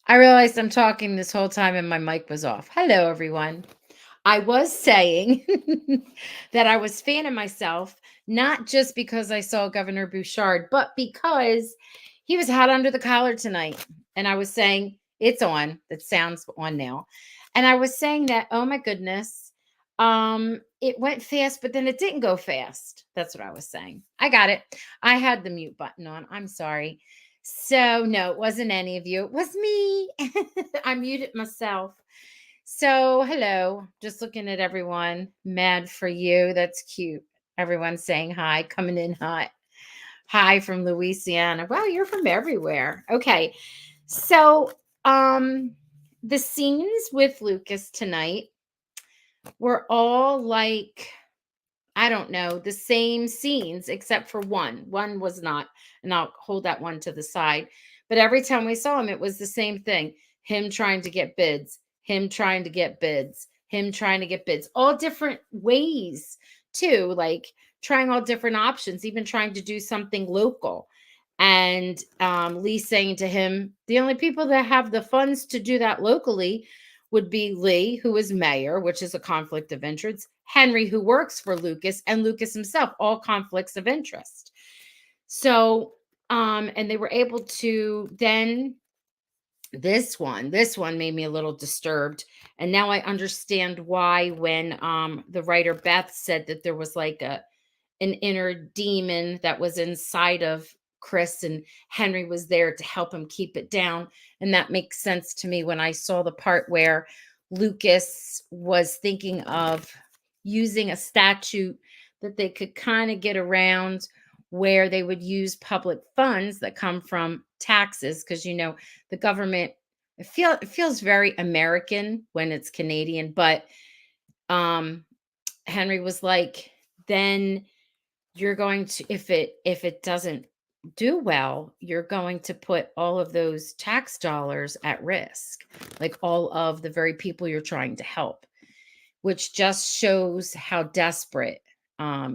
I realized I'm talking this whole time and my mic was off. Hello, everyone. I was saying that I was fanning myself, not just because I saw Governor Bouchard, but because he was hot under the collar tonight. And I was saying, it's on. That sounds on now. And I was saying that, oh my goodness, it went fast, but then it didn't go fast. That's what I was saying. I got it. I had the mute button on. I'm sorry. So, no, it wasn't any of you. It was me. I muted myself. So, hello. Just looking at everyone. Mad for you. That's cute. Everyone saying hi, coming in hot. Hi from Louisiana. Wow, you're from everywhere. Okay. So, the scenes with Lucas tonight were all like, I don't know, the same scenes except for one. One was not, and I'll hold that one to the side. But every time we saw him, it was the same thing. Him trying to get bids, him trying to get bids, him trying to get bids, all different ways too, like trying all different options, even trying to do something local. And Lee saying to him, the only people that have the funds to do that locally would be Lee, who is mayor, which is a conflict of interest, Henry, who works for Lucas, and Lucas himself, all conflicts of interest. So, and they were able to then this one made me a little disturbed. And now I understand why when the writer Beth said that there was like an inner demon that was inside of Chris and Henry was there to help him keep it down. And that makes sense to me when I saw the part where Lucas was thinking of using a statute that they could kind of get around where they would use public funds that come from taxes because the government it feels very American when it's Canadian, but Henry was like, then you're going to if it doesn't do well, you're going to put all of those tax dollars at risk, like all of the very people you're trying to help, which just shows how desperate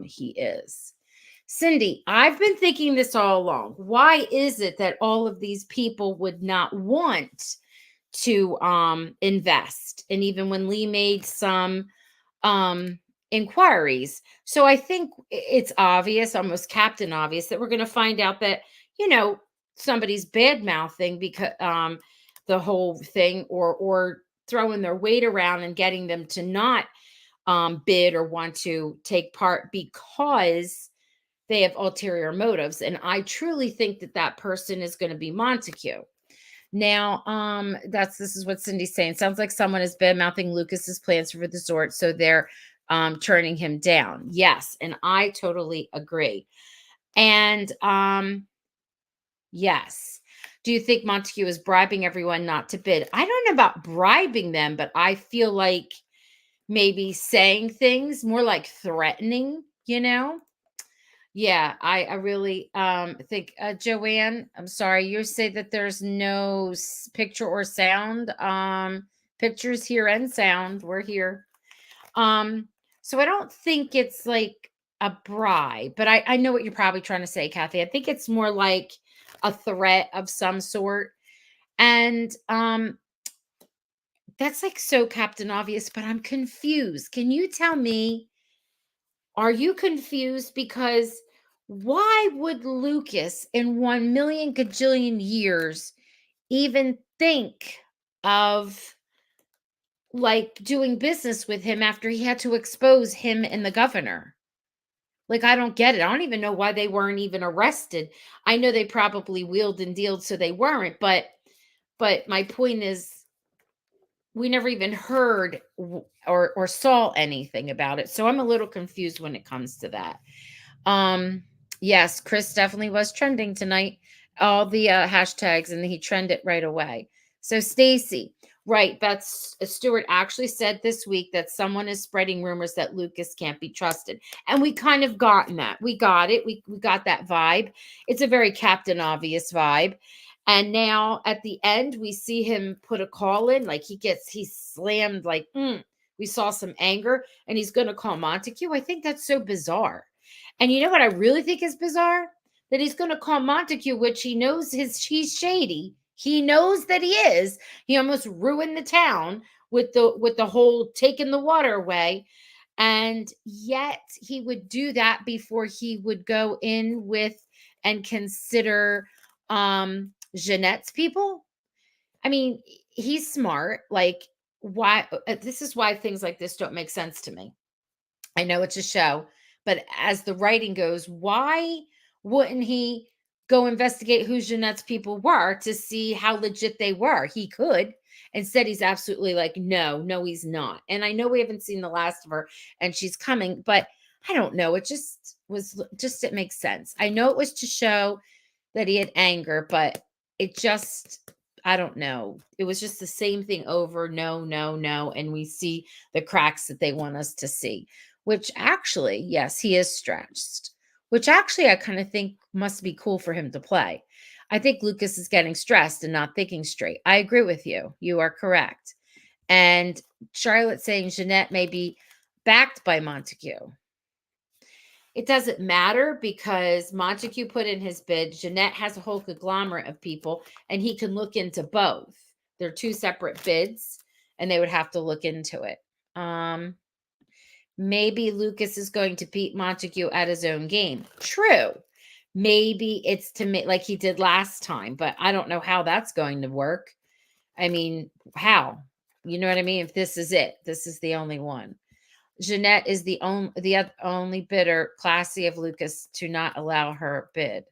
he is. Cindy, I've been thinking this all along. Why is it that all of these people would not want to invest? And even when Lee made some inquiries. So I think it's obvious, almost captain obvious, that we're going to find out that, somebody's bad mouthing because the whole thing or throwing their weight around and getting them to not bid or want to take part because they have ulterior motives. And I truly think that that person is going to be Montague. Now, this is what Cindy's saying. Sounds like someone is bad mouthing Lucas's plans for the resort, so they're turning him down. Yes, and I totally agree. And yes. Do you think Montague is bribing everyone not to bid? I don't know about bribing them, but I feel like maybe saying things more like threatening, Yeah, I really think Joanne, I'm sorry, you say that there's no picture or sound. Pictures here and sound. We're here. So I don't think it's like a bribe, but I know what you're probably trying to say, Kathy. I think it's more like a threat of some sort. And that's like so Captain Obvious, but I'm confused. Can you tell me, are you confused? Because why would Lucas in 1 million gajillion years even think of like doing business with him after he had to expose him and the governor? Like, I don't get it. I don't even know why they weren't even arrested. I know they probably wheeled and dealed so they weren't, but my point is we never even heard or saw anything about it. So I'm a little confused when it comes to that. Yes, Chris definitely was trending tonight. All the hashtags, and he trended right away. So Stacy, right, Beth Stewart actually said this week that someone is spreading rumors that Lucas can't be trusted. And we kind of gotten that. We got it. We got that vibe. It's a very Captain Obvious vibe. And now at the end, we see him put a call in, like he slammed, like, we saw some anger, and he's going to call Montague. I think that's so bizarre. And you know what I really think is bizarre? That he's going to call Montague, which he knows he's shady. He knows that he is. He almost ruined the town with the whole taking the water away. And yet he would do that before he would go in with and consider Jeanette's people. I mean, he's smart. Like, why? This is why things like this don't make sense to me. I know it's a show, but as the writing goes, why wouldn't he go investigate who Jeanette's people were to see how legit they were? He could. Instead, he's absolutely like, no, no, he's not. And I know we haven't seen the last of her and she's coming, but I don't know. It just was just, it makes sense. I know it was to show that he had anger, but it just, I don't know. It was just the same thing over. No, no, no. And we see the cracks that they want us to see, which actually, yes, he is stretched, which actually I kind of think must be cool for him to play. I think Lucas is getting stressed and not thinking straight. I agree with you. You are correct. And Charlotte saying Jeanette may be backed by Montague. It doesn't matter because Montague put in his bid. Jeanette has a whole conglomerate of people, and he can look into both. They're two separate bids, and they would have to look into it. Maybe Lucas is going to beat Montague at his own game. True. Maybe it's to make like he did last time, but I don't know how that's going to work. I mean, how? You know what I mean? If this is it, this is the only one. Jeanette is the only bidder classy of Lucas to not allow her bid.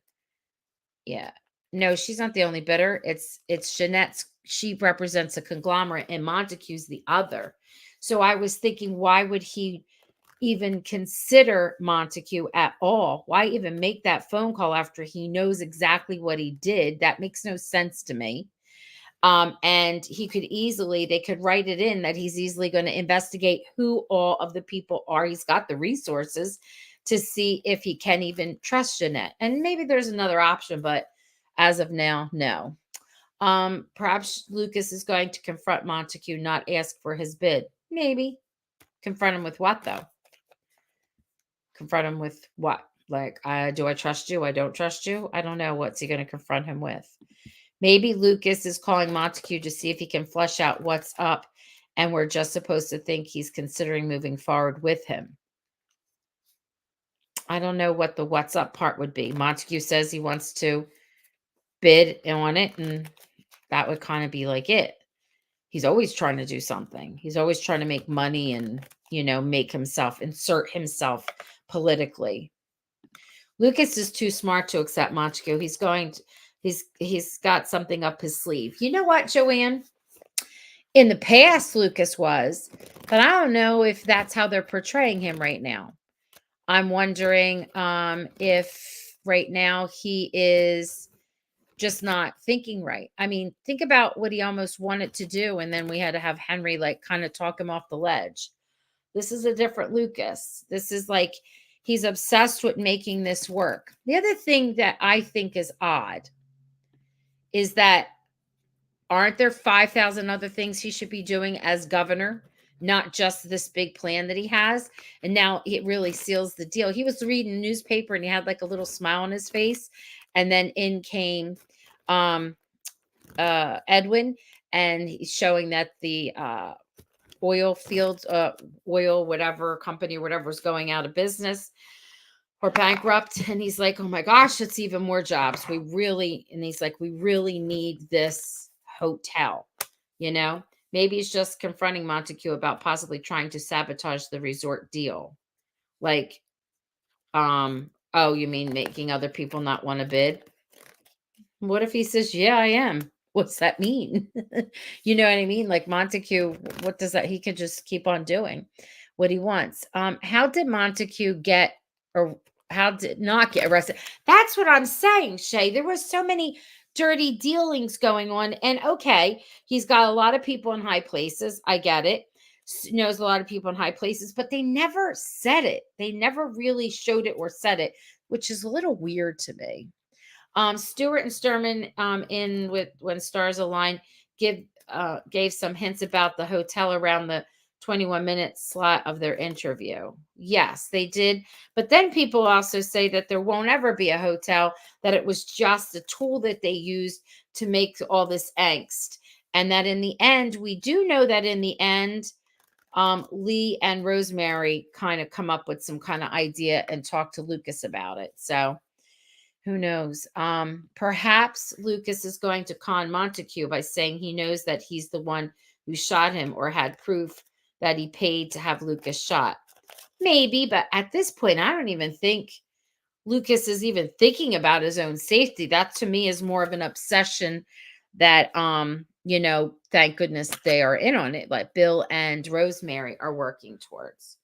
Yeah. No, she's not the only bidder. It's Jeanette's. She represents a conglomerate and Montague's the other. So I was thinking, why would he even consider Montague at all? Why even make that phone call after he knows exactly what he did? That makes no sense to me. And they could write it in that he's easily going to investigate who all of the people are. He's got the resources to see if he can even trust Jeanette. And maybe there's another option, but as of now, no. Perhaps Lucas is going to confront Montague, not ask for his bid. Maybe. Confront him with what, though? Confront him with what? Like, do I trust you? I don't trust you. I don't know. What's he going to confront him with? Maybe Lucas is calling Montague to see if he can flesh out what's up, and we're just supposed to think he's considering moving forward with him. I don't know what the what's up part would be. Montague says he wants to bid on it, and that would kind of be like it. He's always trying to do something. He's always trying to make money and, insert himself politically. Lucas is too smart to accept Montague. He's got something up his sleeve. You know what, Joanne? In the past, Lucas was, but I don't know if that's how they're portraying him right now. I'm wondering if right now he is just not thinking right. I mean, think about what he almost wanted to do, and then we had to have Henry like kind of talk him off the ledge. This is a different Lucas. This is like he's obsessed with making this work. The other thing that I think is odd is that aren't there 5,000 other things he should be doing as governor, not just this big plan that he has? And now it really seals the deal. He was reading a newspaper and he had like a little smile on his face. And then in came Edwin, and he's showing that the oil fields, oil, whatever company or whatever is going out of business or bankrupt. And he's like, oh my gosh, it's even more jobs. He's like, we really need this hotel, maybe he's just confronting Montague about possibly trying to sabotage the resort deal. Like, oh, you mean making other people not want to bid? What if he says, yeah, I am? What's that mean? You know what I mean? Like Montague, what does that? He could just keep on doing what he wants. How did Montague get, or how did not get arrested? That's what I'm saying, Shay. There was so many dirty dealings going on. And okay, he's got a lot of people in high places. I get it. Knows a lot of people in high places, but they never said it. They never really showed it or said it, which is a little weird to me. Stewart and Sturman in with When Stars Align gave some hints about the hotel around the 21-minute slot of their interview. Yes, they did. But then people also say that there won't ever be a hotel, that it was just a tool that they used to make all this angst. And that in the end, we do know that in the end, Lee and Rosemary kind of come up with some kind of idea and talk to Lucas about it. So who knows? Perhaps Lucas is going to con Montague by saying he knows that he's the one who shot him or had proof that he paid to have Lucas shot. Maybe, but at this point, I don't even think Lucas is even thinking about his own safety. That to me is more of an obsession that thank goodness they are in on it, like Bill and Rosemary are working towards.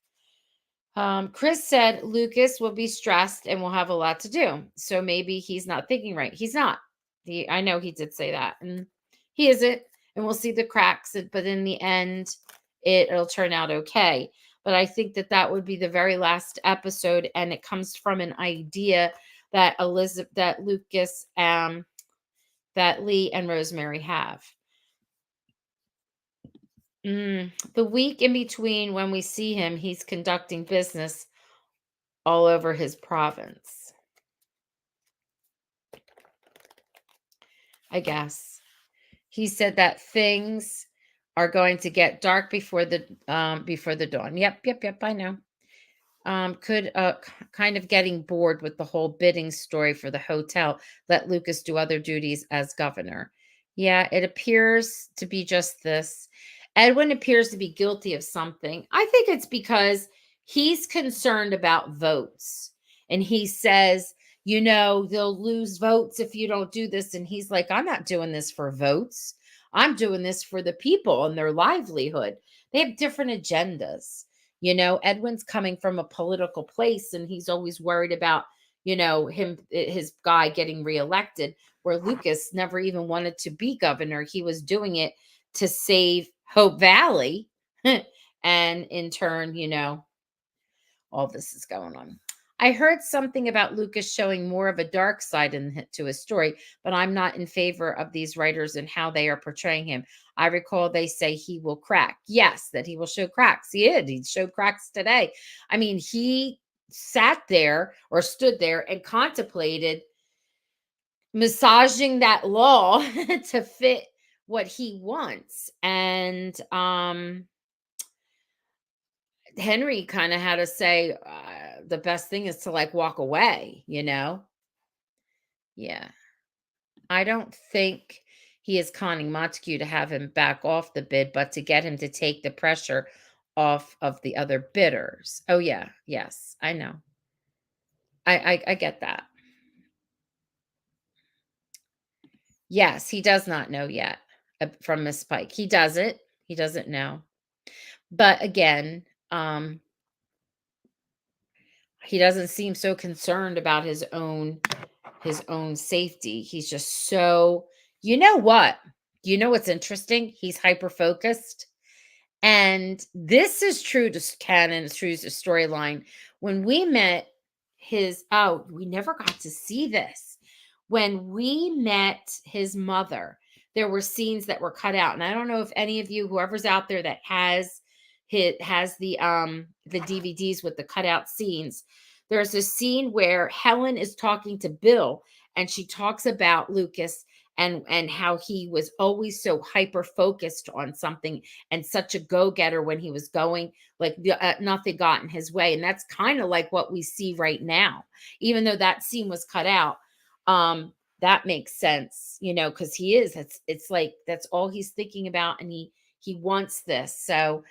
Chris said Lucas will be stressed and will have a lot to do. So maybe he's not thinking right. He's not. I know he did say that. And he isn't. And we'll see the cracks. But in the end, it'll turn out okay. But I think that that would be the very last episode. And it comes from an idea that Lucas, that Lee and Rosemary have. The week in between when we see him, he's conducting business all over his province. I guess. He said that things are going to get dark before the dawn. Yep, I know. Kind of getting bored with the whole bidding story for the hotel. Let Lucas do other duties as governor. Yeah, it appears to be just this. Edwin appears to be guilty of something. I think it's because he's concerned about votes. And he says, they'll lose votes if you don't do this. And he's like, I'm not doing this for votes. I'm doing this for the people and their livelihood. They have different agendas. Edwin's coming from a political place and he's always worried about, his guy getting reelected, where Lucas never even wanted to be governor. He was doing it to save Hope Valley. And in turn, all this is going on. I heard something about Lucas showing more of a dark side to his story, but I'm not in favor of these writers and how they are portraying him. I recall they say he will crack. Yes, that he will show cracks. He did. He showed cracks today. I mean, he sat there or stood there and contemplated massaging that law to fit what he wants. And Henry kind of had to say the best thing is to walk away, Yeah. I don't think he is conning Montague to have him back off the bid, but to get him to take the pressure off of the other bidders. Oh, yeah. Yes, I know. I get that. Yes, he does not know yet from Miss Pike. He doesn't. He doesn't know. But again, he doesn't seem so concerned about his own safety. He's just so, what? What's interesting? He's hyper focused. And this is true to canon, it's true to storyline. When we met we never got to see this. When we met his mother, there were scenes that were cut out. And I don't know if any of you, whoever's out there that has the DVDs with the cutout scenes. There's a scene where Helen is talking to Bill and she talks about Lucas and how he was always so hyper focused on something and such a go-getter when he was going, nothing got in his way. And that's kind of like what we see right now, even though that scene was cut out. That makes sense, because he is, it's like, that's all he's thinking about. And he wants this. So,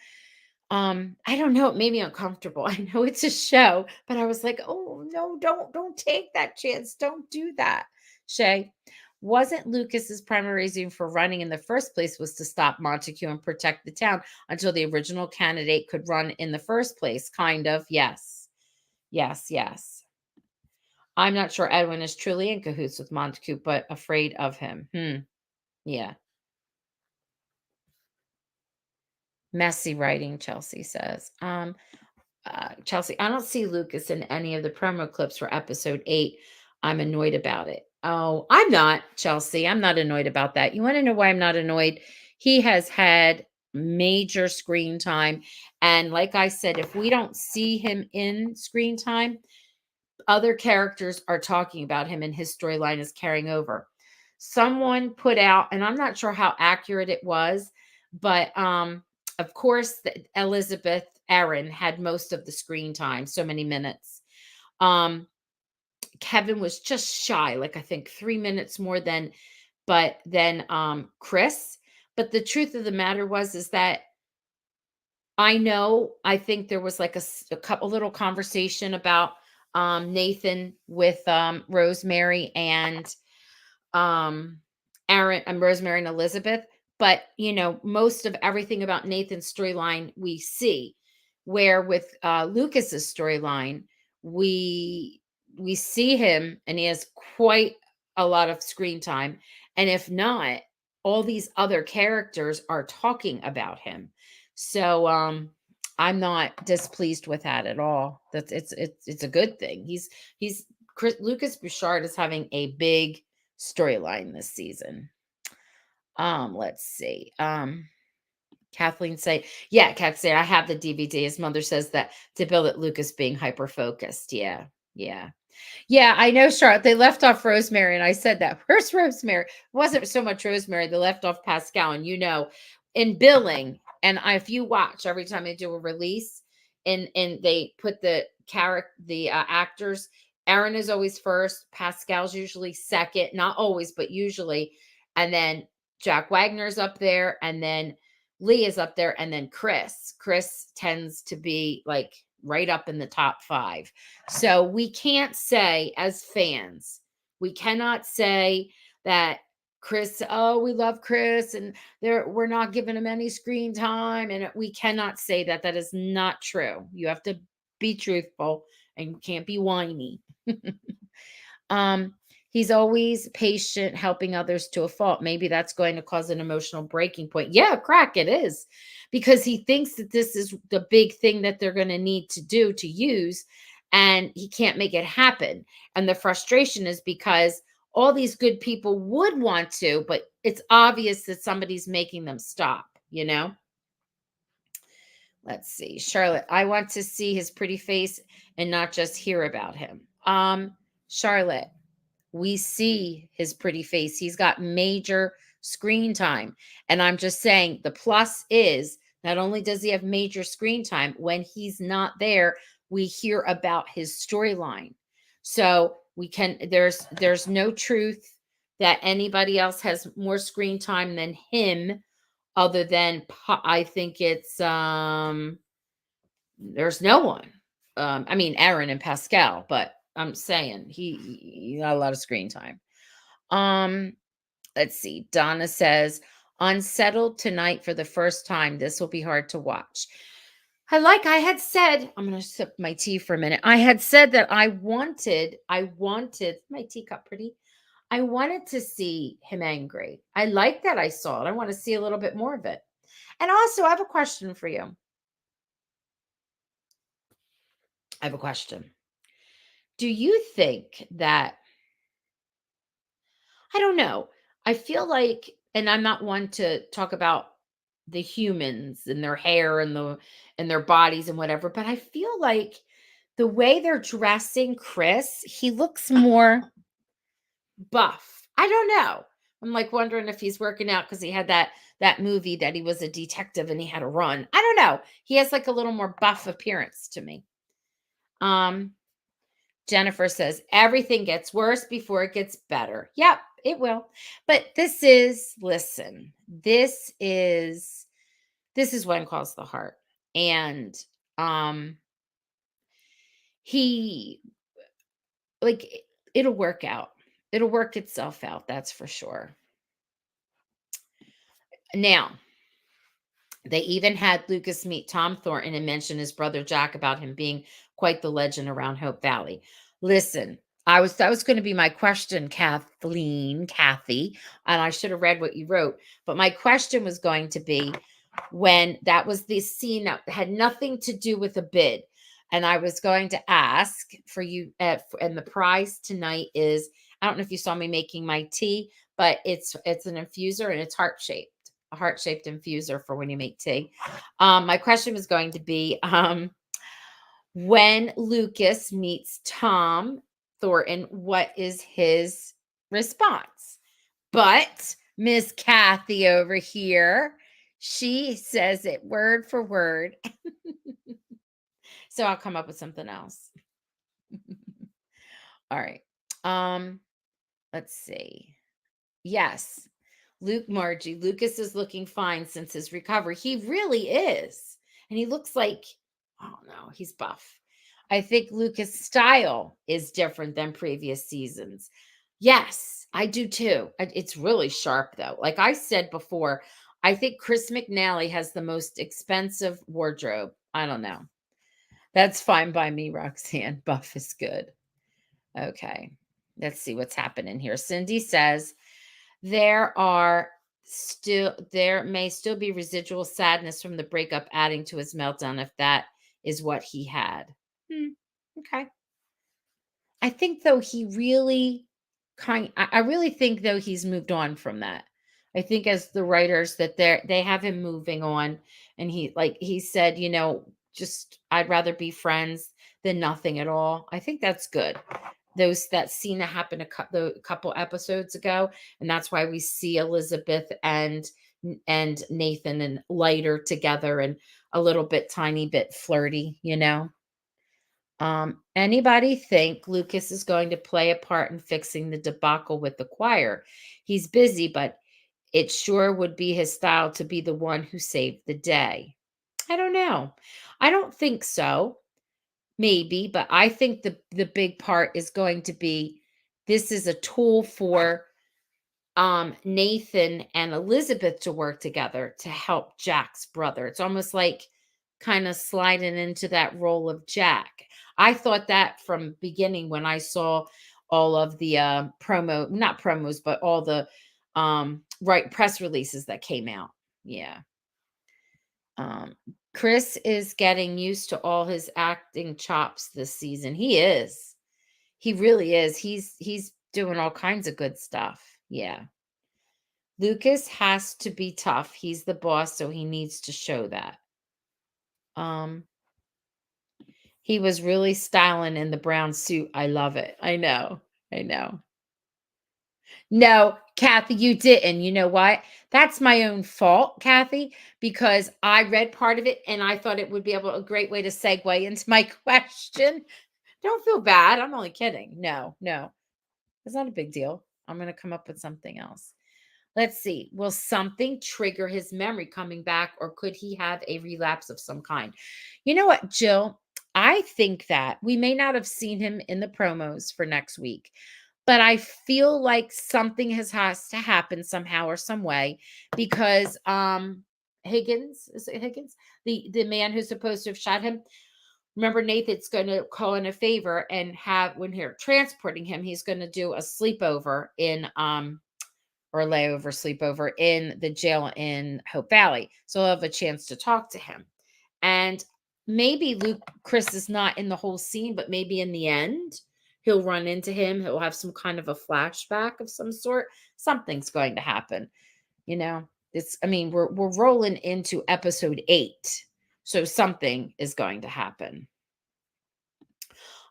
I don't know. It made me uncomfortable. I know it's a show, but I was like, oh no, don't take that chance. Don't do that. Shay, wasn't Lucas's primary reason for running in the first place was to stop Montague and protect the town until the original candidate could run in the first place? Kind of. Yes. I'm not sure Edwin is truly in cahoots with Montague, but afraid of him. Yeah. Messy writing, Chelsea says. Chelsea, I don't see Lucas in any of the promo clips for episode 8. I'm annoyed about it. Oh, I'm not, Chelsea. I'm not annoyed about that. You want to know why I'm not annoyed? He has had major screen time. And like I said, if we don't see him in screen time, other characters are talking about him and his storyline is carrying over. Someone put out, and I'm not sure how accurate it was, but of course Elizabeth Aaron had most of the screen time, so many minutes. Kevin was just shy, like I think 3 minutes more than Chris. But the truth of the matter was is that I think there was like a couple little conversation about Nathan with Rosemary and um Aaron and Rosemary and Elizabeth. But most of everything about Nathan's storyline we see, where with Lucas's storyline, we we see him and he has quite a lot of screen time. And if not, all these other characters are talking about him. So I'm not displeased with that at all. That's it's a good thing. Lucas Bouchard is having a big storyline this season. Let's see. Kathleen say, yeah, Kath say I have the DVD. His mother says that to build it, Lucas being hyper focused. Yeah, yeah. Yeah, I know, Charlotte. They left off Rosemary, and I said that. Where's Rosemary? It wasn't so much Rosemary. They left off Pascal, and in billing, and if you watch every time they do a release, and they put the actors. Aaron is always first. Pascal's usually second, not always, but usually, and then Jack Wagner's up there, and then Lee is up there, and then Chris. Chris tends to be like right up in the top 5. So we can't say as fans, we cannot say that Chris, oh, we love Chris and we're not giving him any screen time. And we cannot say that. That is not true. You have to be truthful and you can't be whiny. He's always patient, helping others to a fault. Maybe that's going to cause an emotional breaking point. Yeah, crack, it is. Because he thinks that this is the big thing that they're going to need to do to use, and he can't make it happen. And the frustration is because all these good people would want to, but it's obvious that somebody's making them stop. Let's see. Charlotte, I want to see his pretty face and not just hear about him. Charlotte, we see his pretty face. He's got major screen time. And I'm just saying the plus is not only does he have major screen time, when he's not there, we hear about his storyline. So there's no truth that anybody else has more screen time than him, other than I think it's there's no one. I mean Aaron and Pascal, but I'm saying he got a lot of screen time. Let's see. Donna says, unsettled tonight for the first time. This will be hard to watch. I had said, I'm going to sip my tea for a minute. I had said that I wanted my teacup pretty. I wanted to see him angry. I like that I saw it. I want to see a little bit more of it. And also, I have a question for you. I have a question. Do you think that, I don't know, I feel like, and I'm not one to talk about the humans and their hair and their bodies and whatever, but I feel like the way they're dressing Chris, he looks more buff. I don't know. I'm like wondering if he's working out because he had that movie that he was a detective and he had to run. I don't know. He has like a little more buff appearance to me. Jennifer says everything gets worse before it gets better. Yep, it will. But this is what calls the heart. And he, like, it'll work out. It'll work itself out, that's for sure. Now, they even had Lucas meet Tom Thornton and mention his brother Jack about him being quite the legend around Hope Valley. Listen, that was going to be my question, Kathy, and I should have read what you wrote. But my question was going to be, when that was the scene that had nothing to do with a bid, and I was going to ask for you, and the prize tonight is, I don't know if you saw me making my tea, but it's an infuser and it's heart shaped. a heart-shaped infuser for when you make tea. My question was going to be, when Lucas meets Tom Thornton, what is his response? But Miss Kathy over here, she says it word for word. So I'll come up with something else. All right. Um, let's see. Yes. Margie, Lucas is looking fine since his recovery. He really is. And he looks like, I don't know, he's buff. I think Lucas' style is different than previous seasons. Yes, I do too. It's really sharp though. Like I said before, I think Chris McNally has the most expensive wardrobe. I don't know. That's fine by me, Roxanne. Buff is good. Okay. Let's see what's happening here. Cindy says, there may still be residual sadness from the breakup adding to his meltdown if that is what he had. Okay. I think though he really I really think though he's moved on from that. I think as the writers that they have him moving on, and he said, just I'd rather be friends than nothing at all. I think that's good. That scene that happened a couple episodes ago, and that's why we see Elizabeth and Nathan and Lighter together and a little bit tiny bit flirty. Anybody think Lucas is going to play a part in fixing the debacle with the choir? He's busy, but it sure would be his style to be the one who saved the day. I don't know. I don't think so. Maybe, but I think the big part is going to be this is a tool for Nathan and Elizabeth to work together to help Jack's brother. It's almost like kind of sliding into that role of Jack. I thought that from beginning when I saw all of the not promos, but all the right press releases that came out. Yeah. Um, Chris is getting used to all his acting chops this season. He is. He really is. He's doing all kinds of good stuff. Yeah. Lucas has to be tough. He's the boss, so he needs to show that. Um, he was really styling in the brown suit. I love it. I know. I know. No, Kathy, you didn't. You know what? That's my own fault, Kathy, because I read part of it and I thought it would be a great way to segue into my question. Don't feel bad. I'm only kidding. No, no. It's not a big deal. I'm going to come up with something else. Let's see. Will something trigger his memory coming back, or could he have a relapse of some kind? You know what, Jill? I think that we may not have seen him in the promos for next week, but I feel like something has to happen somehow or some way because Higgins, is it Higgins? The man who's supposed to have shot him. Remember, Nathan's going to call in a favor and have when they're transporting him, he's going to do a sleepover in or layover sleepover in the jail in Hope Valley. So I'll have a chance to talk to him. And maybe Chris is not in the whole scene, but maybe in the end, he'll run into him. He'll have some kind of a flashback of some sort. Something's going to happen. We're rolling into episode 8. So something is going to happen.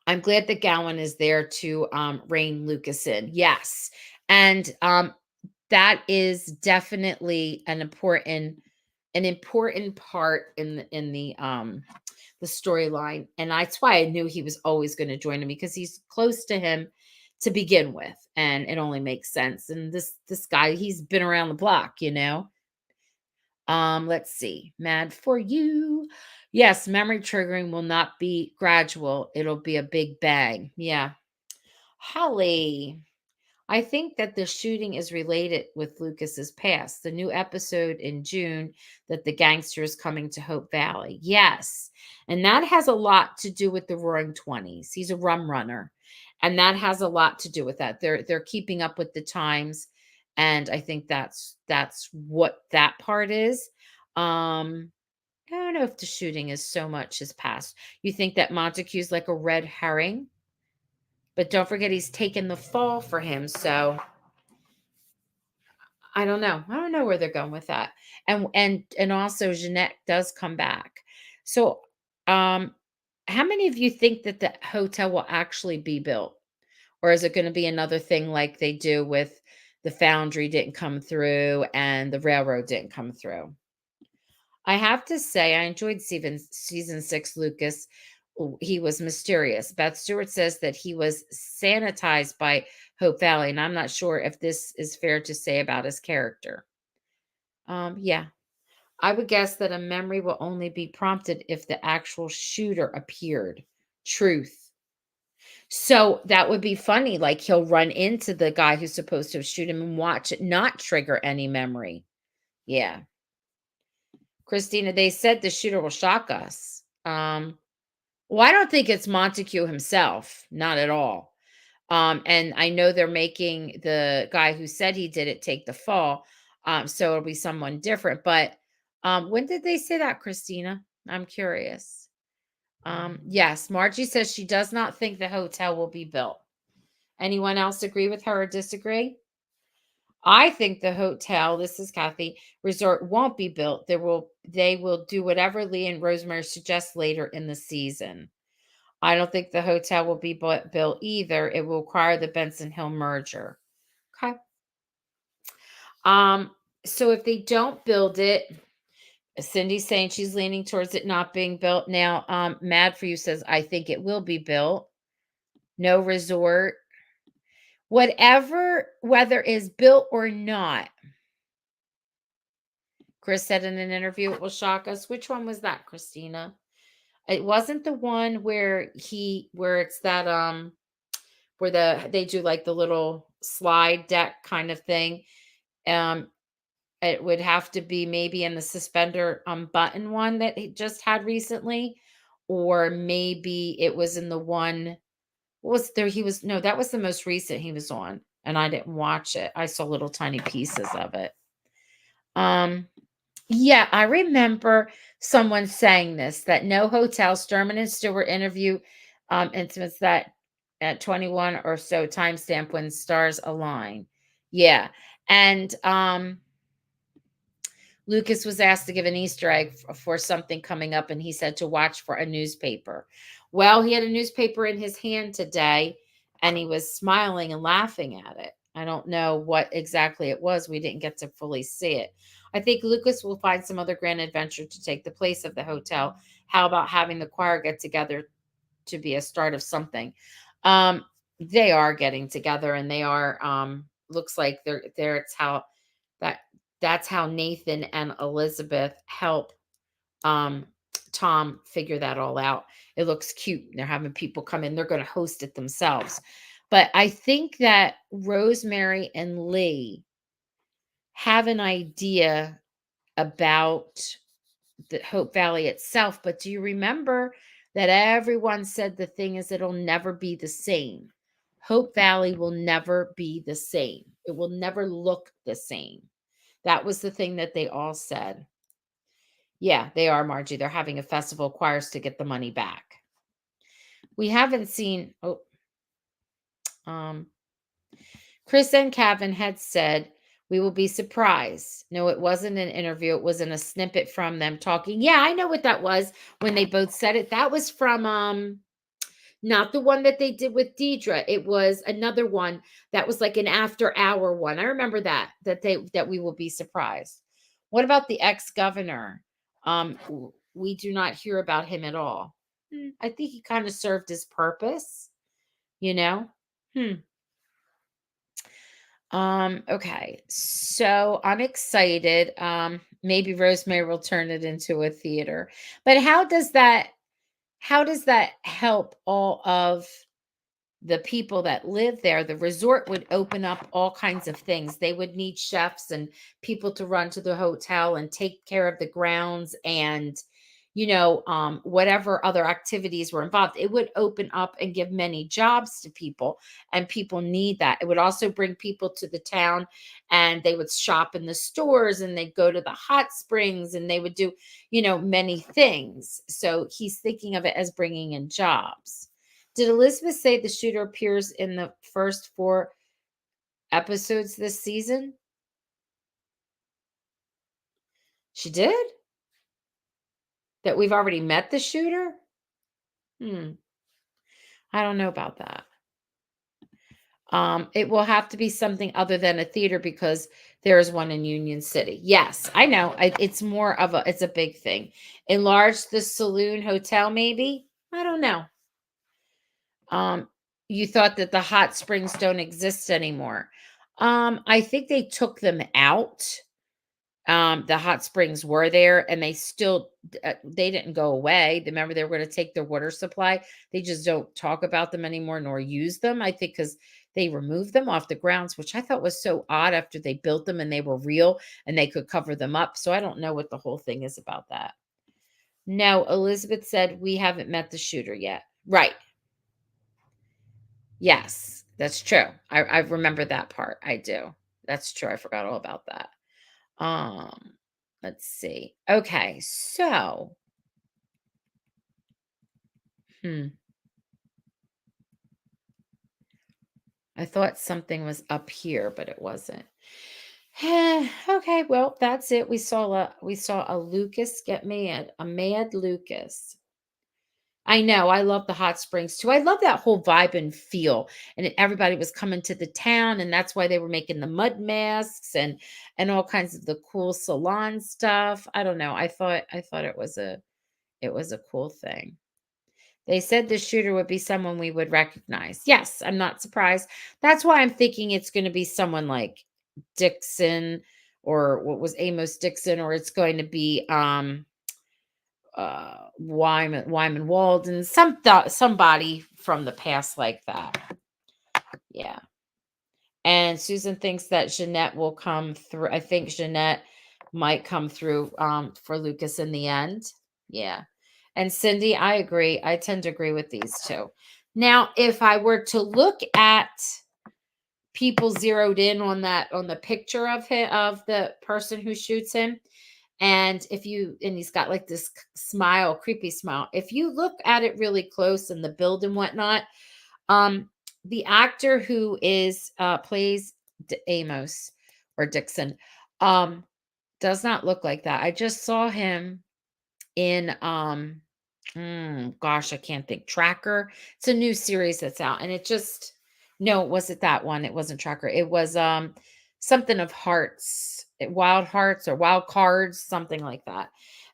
I'm glad that Gowan is there to rein Lucas in. Yes. And that is definitely an important part in the storyline, and that's why I knew he was always going to join him because he's close to him to begin with, and it only makes sense. And this guy, he's been around the block. Let's see. Mad for you. Yes, memory triggering will not be gradual. It'll be a big bang. Yeah. Holly, I think that the shooting is related with Lucas's past. The new episode in June that the gangster is coming to Hope Valley. Yes. And that has a lot to do with the Roaring 20s. He's a rum runner. And that has a lot to do with that. They're keeping up with the times. And I think that's what that part is. I don't know if the shooting is so much his past. You think that Montague's like a red herring? But don't forget he's taken the fall for him. So I don't know. I don't know where they're going with that. And also Jeanette does come back. So, um, how many of you think that the hotel will actually be built? Or is it gonna be another thing like they do with the foundry didn't come through and the railroad didn't come through? I have to say I enjoyed season 6, Lucas. He was mysterious. Beth Stewart says that he was sanitized by Hope Valley, and I'm not sure if this is fair to say about his character. Yeah, I would guess that a memory will only be prompted if the actual shooter appeared. Truth. So that would be funny. Like he'll run into the guy who's supposed to shoot him and watch it not trigger any memory. Yeah. Christina, they said the shooter will shock us. Well, I don't think it's Montague himself, not at all. And I know they're making the guy who said he did it take the fall. So it'll be someone different. But when did they say that, Christina? I'm curious. Yes, Margie says she does not think the hotel will be built. Anyone else agree with her or disagree? I think the hotel, this is Kathy, resort won't be built. They will do whatever Lee and Rosemary suggest later in the season. I don't think the hotel will be built either. It will require the Benson Hill merger. Okay. Um, so if they don't build it, Cindy's saying she's leaning towards it not being built. Now, Mad for You says, I think it will be built. No resort. Whatever, whether is built or not, Chris said in an interview, it will shock us. Which one was that, Christina? It wasn't the one where it's that where they do like the little slide deck kind of thing. Um, it would have to be maybe in the suspender button one that he just had recently, or maybe it was in the one. What was there? He was no, that was the most recent he was on, and I didn't watch it. I saw little tiny pieces of it. Um, Yeah, I remember someone saying this that no hotel, Sturman and Stewart interview intimates that at 21 or so timestamp when stars align. Yeah. And Lucas was asked to give an Easter egg for something coming up, and he said to watch for a newspaper. Well, he had a newspaper in his hand today, and he was smiling and laughing at it. I don't know what exactly it was. We didn't get to fully see it. I think Lucas will find some other grand adventure to take the place of the hotel. How about having the choir get together to be a start of something? Um, they are getting together, and they are. Looks like they're there. It's how that that's how Nathan and Elizabeth help um Tom figure that all out. It looks cute. They're having people come in. They're going to host it themselves. But I think that Rosemary and Lee have an idea about the Hope Valley itself. But do you remember that everyone said the thing is it'll never be the same? Hope Valley will never be the same. It will never look the same. That was the thing that they all said. Yeah, they are, Margie. They're having a festival of choirs to get the money back. We haven't seen um Chris and Kevin had said we will be surprised. No, it wasn't an interview. It was in a snippet from them talking. Yeah, I know what that was when they both said it. That was from not the one that they did with Deidre. It was another one that was like an after hour one. I remember that we will be surprised. What about the ex-governor? We do not hear about him at all. I think he kind of served his purpose, you know? Hmm. Okay. So I'm excited. Maybe Rosemary will turn it into a theater. But how does that help all of the people that live there? The resort would open up all kinds of things. They would need chefs and people to run to the hotel and take care of the grounds and whatever other activities were involved. It would open up and give many jobs to people, and people need that. It would also bring people to the town, and they would shop in the stores, and they'd go to the hot springs, and they would do many things. So he's thinking of it as bringing in jobs. Did Elizabeth say the shooter appears in the first 4 episodes this season? She did? That we've already met the shooter? Hmm. I don't know about that. It will have to be something other than a theater because there is one in Union City. Yes, I know. It's more of it's a big thing. Enlarge the saloon hotel, maybe? I don't know. Um, you thought that the hot springs don't exist anymore. I think they took them out. The hot springs were there and they still they didn't go away. Remember they were going to take their water supply. They just don't talk about them anymore nor use them. I think cuz they removed them off the grounds, which I thought was so odd after they built them and they were real and they could cover them up. So I don't know what the whole thing is about that. No, Elizabeth said we haven't met the shooter yet. Right. Yes, that's true. I remember that part. I do. That's true. I forgot all about that. Um, let's see. Okay, so, hmm, I thought something was up here, but it wasn't. Okay, well, that's it. We saw a Lucas get mad, a mad Lucas. I know. I love the hot springs too. I love that whole vibe and feel. And everybody was coming to the town, and that's why they were making the mud masks and all kinds of the cool salon stuff. I don't know. I thought it was a cool thing. They said the shooter would be someone we would recognize. Yes, I'm not surprised. That's why I'm thinking it's going to be someone like Dixon or what was Amos Dixon, or it's going to be Wyman Walden, somebody from the past like that. Yeah. And Susan thinks that Jeanette will come through. I think Jeanette might come through for Lucas in the end. Yeah. And Cindy, I agree. I tend to agree with these two. Now, if I were to look at people zeroed in on the picture of him, of the person who shoots him, and he's got like this smile, creepy smile. If you look at it really close in the build and whatnot, um, the actor who is plays Amos or Dixon, um, does not look like that. I just saw him in gosh, I can't think. Tracker. It's a new series that's out, and it just no, it wasn't that one. It wasn't Tracker. It was something of hearts, wild hearts or wild cards, something like that.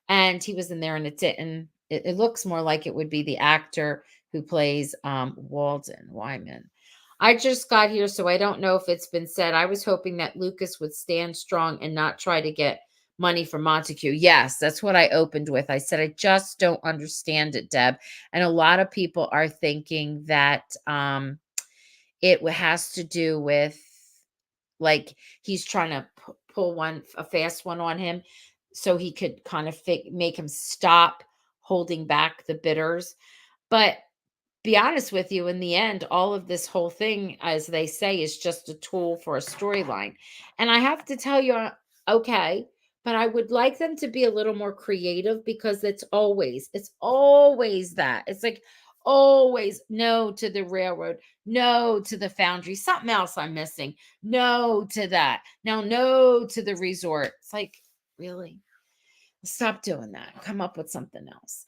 And he was in there, and it didn't. It looks more like it would be the actor who plays Walden Wyman. I just got here, so I don't know if it's been said. I was hoping that Lucas would stand strong and not try to get money from Montague. Yes, that's what I opened with. I said, I just don't understand it, Deb. And a lot of people are thinking that it has to do with like he's trying to pull a fast one on him so he could kind of make him stop holding back the bidders. But be honest with you, in the end, all of this whole thing, as they say, is just a tool for a storyline. And I have to tell you, okay, but I would like them to be a little more creative because it's always that. It's like always no to the railroad, no to the foundry, something else I'm missing, no to that. Now, no to the resort. It's like, really? Stop doing that. Come up with something else.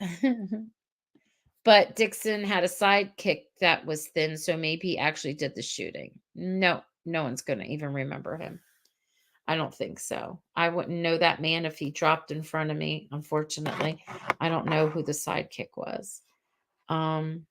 But Dixon had a sidekick that was thin, so maybe he actually did the shooting. No, no one's going to even remember him. I don't think so. I wouldn't know that man if he dropped in front of me, unfortunately. I don't know who the sidekick was. Um,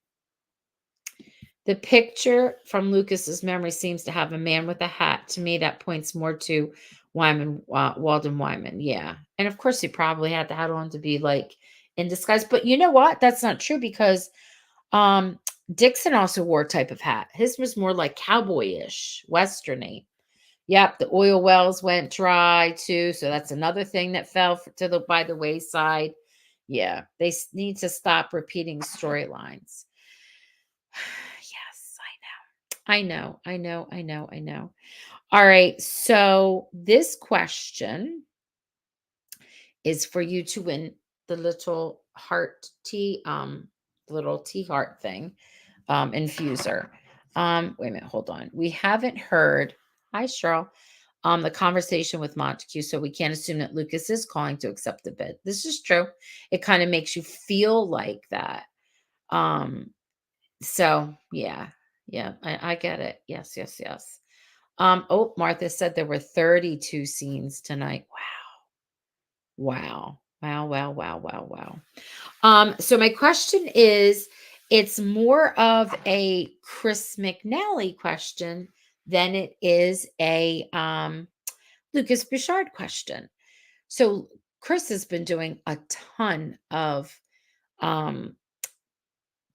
the picture from Lucas's memory seems to have a man with a hat. To me, that points more to Walden Wyman. Yeah. And of course, he probably had the hat on to be like in disguise. But you know what? That's not true because um, Dixon also wore a type of hat. His was more like cowboyish, westerny. Yep, the oil wells went dry too, so that's another thing that fell to the by the wayside. Yeah, they need to stop repeating storylines. Yes, I know. I know. I know. I know. I know. All right, so this question is for you to win the little heart tea, the little tea heart thing. Infuser. Wait a minute, hold on. We haven't heard. Hi, Cheryl. the conversation with Montague, so we can't assume that Lucas is calling to accept the bid. This is true. It kind of makes you feel like that. Um, so yeah, yeah, I get it. Yes, yes, yes. Oh, Martha said there were 32 scenes tonight. Wow. Wow. Wow. Wow. Wow. Wow. So my question is, it's more of a Chris McNally question than it is a Lucas Bouchard question. So Chris has been doing a ton of um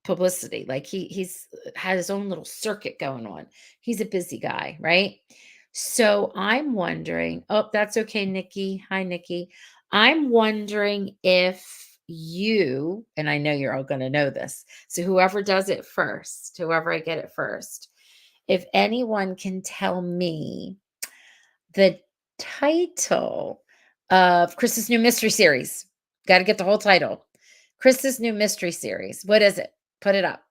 publicity. Like he's had his own little circuit going on. He's a busy guy, right? So I'm wondering, oh, that's okay, Nikki. Hi, Nikki. I'm wondering if you, and I know you're all going to know this. So whoever does it first, whoever I get it first, if anyone can tell me the title of Chris's new mystery series. Got to get the whole title. Chris's new mystery series. What is it? Put it up.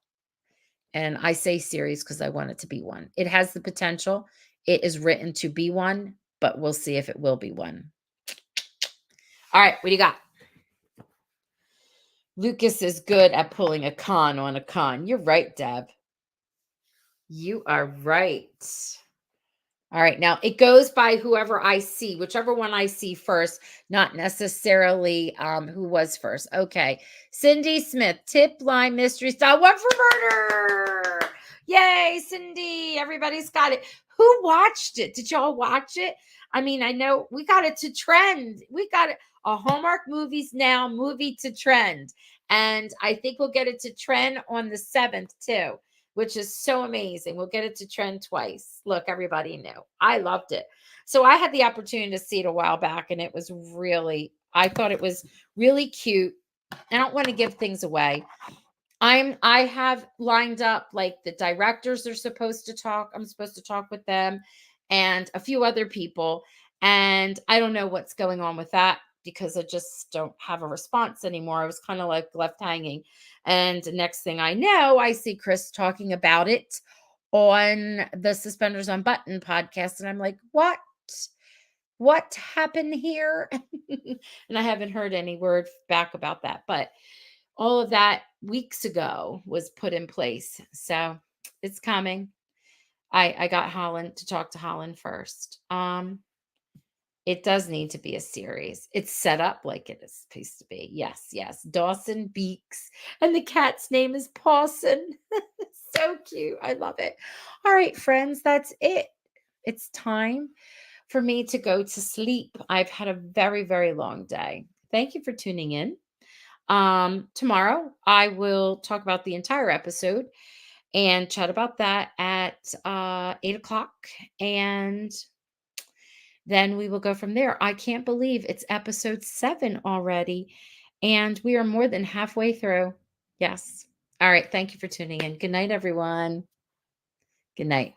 And I say series because I want it to be one. It has the potential. It is written to be one, but we'll see if it will be one. All right, what do you got? Lucas is good at pulling a con on a con. You're right, Deb. You are right. All right. Now it goes by whoever I see, whichever one I see first, not necessarily who was first. Okay. Cindy Smith, tip line mystery style. One for murder. Yay, Cindy. Everybody's got it. Who watched it? Did y'all watch it? I mean, I know we got it to trend. We got it a Hallmark Movies Now movie to trend. And I think we'll get it to trend on the 7th too, which is so amazing. We'll get it to trend twice. Look, everybody knew. I loved it. So I had the opportunity to see it a while back, and it was really, I thought it was really cute. I don't want to give things away. I have lined up like the directors are supposed to talk. I'm supposed to talk with them and a few other people. And I don't know what's going on with that because I just don't have a response anymore. I was kind of like left hanging. And next thing I know, I see Chris talking about it on the Suspenders on Button podcast. And I'm like, what? What happened here? And I haven't heard any word back about that. But all of that weeks ago was put in place. So it's coming. I got Holland to talk to Holland first. It does need to be a series. It's set up like it is supposed to be. Yes, yes. Dawson Beaks. And the cat's name is Pawson. So cute. I love it. All right, friends, that's it. It's time for me to go to sleep. I've had a very, very long day. Thank you for tuning in. Tomorrow I will talk about the entire episode and chat about that at 8 o'clock. And then we will go from there. I can't believe it's episode 7 already. And we are more than halfway through. Yes. All right. Thank you for tuning in. Good night, everyone. Good night.